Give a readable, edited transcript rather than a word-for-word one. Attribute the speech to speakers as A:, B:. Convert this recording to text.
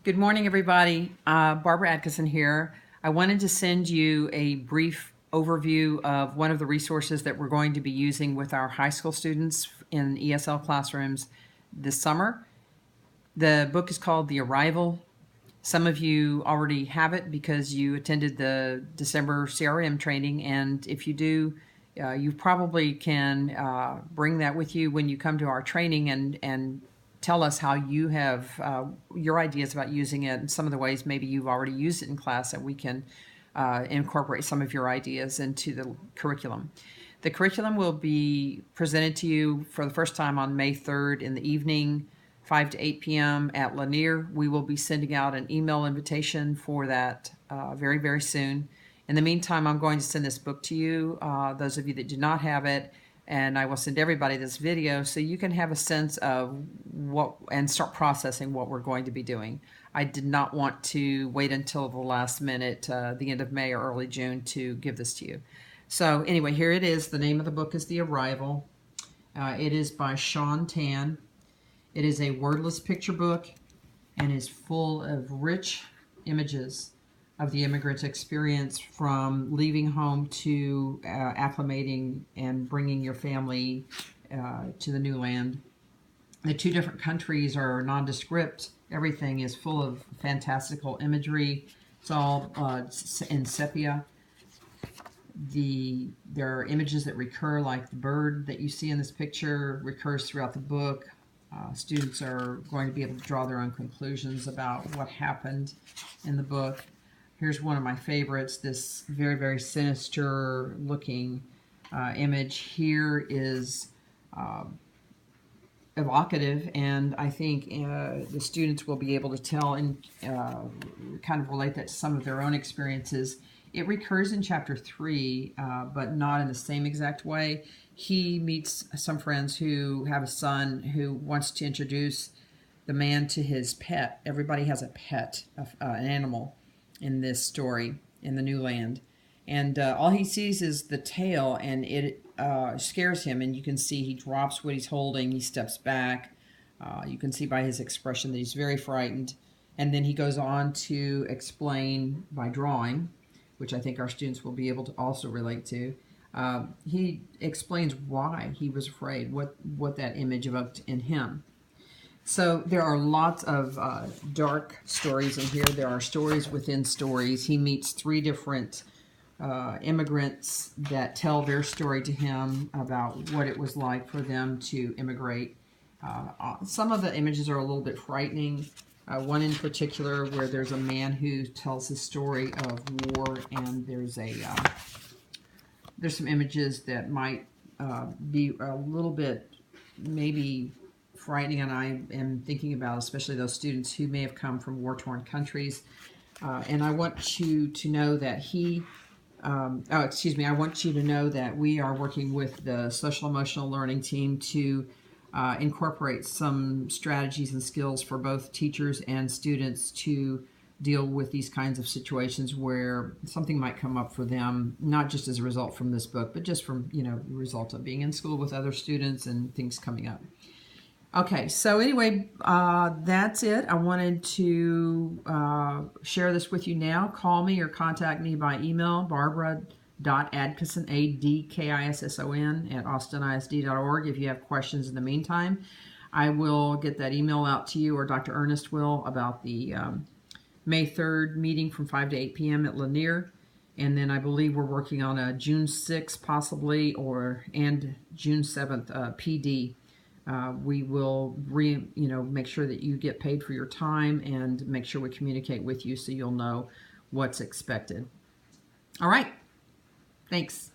A: Good morning, everybody. Barbara Atkinson here. I wanted to send you a brief overview of one of the resources that we're going to be using with our high school students in ESL classrooms this summer. The book is called The Arrival. Some of you already have it because you attended the December CRM training, and if you do, you probably can bring that with you when you come to our training and tell us how you have your ideas about using it and some of the ways maybe you've already used it in class, and we can incorporate some of your ideas into the curriculum. The curriculum will be presented to you for the first time on May 3rd in the evening, 5 to 8 p.m. at Lanier. We will be sending out an email invitation for that very, very soon. In the meantime, I'm going to send this book to you, those of you that do not have it, and I will send everybody this video so you can have a sense of what and start processing what we're going to be doing. I did not want to wait until the last minute, the end of May or early June, to give this to you. So anyway, here it is. The name of the book is The Arrival. It is by Sean Tan. It is a wordless picture book and is full of rich images of the immigrant experience, from leaving home to acclimating and bringing your family to the new land. The two different countries are nondescript. Everything is full of fantastical imagery. It's all in sepia. There are images that recur, like the bird that you see in this picture recurs throughout the book. Students are going to be able to draw their own conclusions about what happened in the book. Here's one of my favorites, this very, very sinister looking image. Here is evocative, and I think the students will be able to tell and kind of relate that to some of their own experiences. It recurs in chapter 3, but not in the same exact way. He meets some friends who have a son who wants to introduce the man to his pet. Everybody has a pet, an animal in this story, in the new land. And all he sees is the tail, and it scares him, and you can see he drops what he's holding, he steps back. You can see by his expression that he's very frightened. And then he goes on to explain by drawing, which I think our students will be able to also relate to. He explains why he was afraid, what that image evoked in him. So there are lots of dark stories in here. There are stories within stories. He meets 3 different immigrants that tell their story to him about what it was like for them to immigrate. Some of the images are a little bit frightening. One in particular where there's a man who tells his story of war, and there's some images that might be a little bit maybe frightening, and I am thinking about especially those students who may have come from war-torn countries. And I want you to know that I want you to know that we are working with the social emotional learning team to incorporate some strategies and skills for both teachers and students to deal with these kinds of situations where something might come up for them, not just as a result from this book, but just from, the result of being in school with other students and things coming up. Okay, so anyway, that's it. I wanted to share this with you now. Call me or contact me by email, barbara.adkisson, ADKISSON, at austinisd.org if you have questions in the meantime. I will get that email out to you, or Dr. Ernest will, about the May 3rd meeting from 5 to 8 p.m. at Lanier. And then I believe we're working on a June 6th possibly, and June 7th PD. We will make sure that you get paid for your time and make sure we communicate with you so you'll know what's expected. All right. Thanks.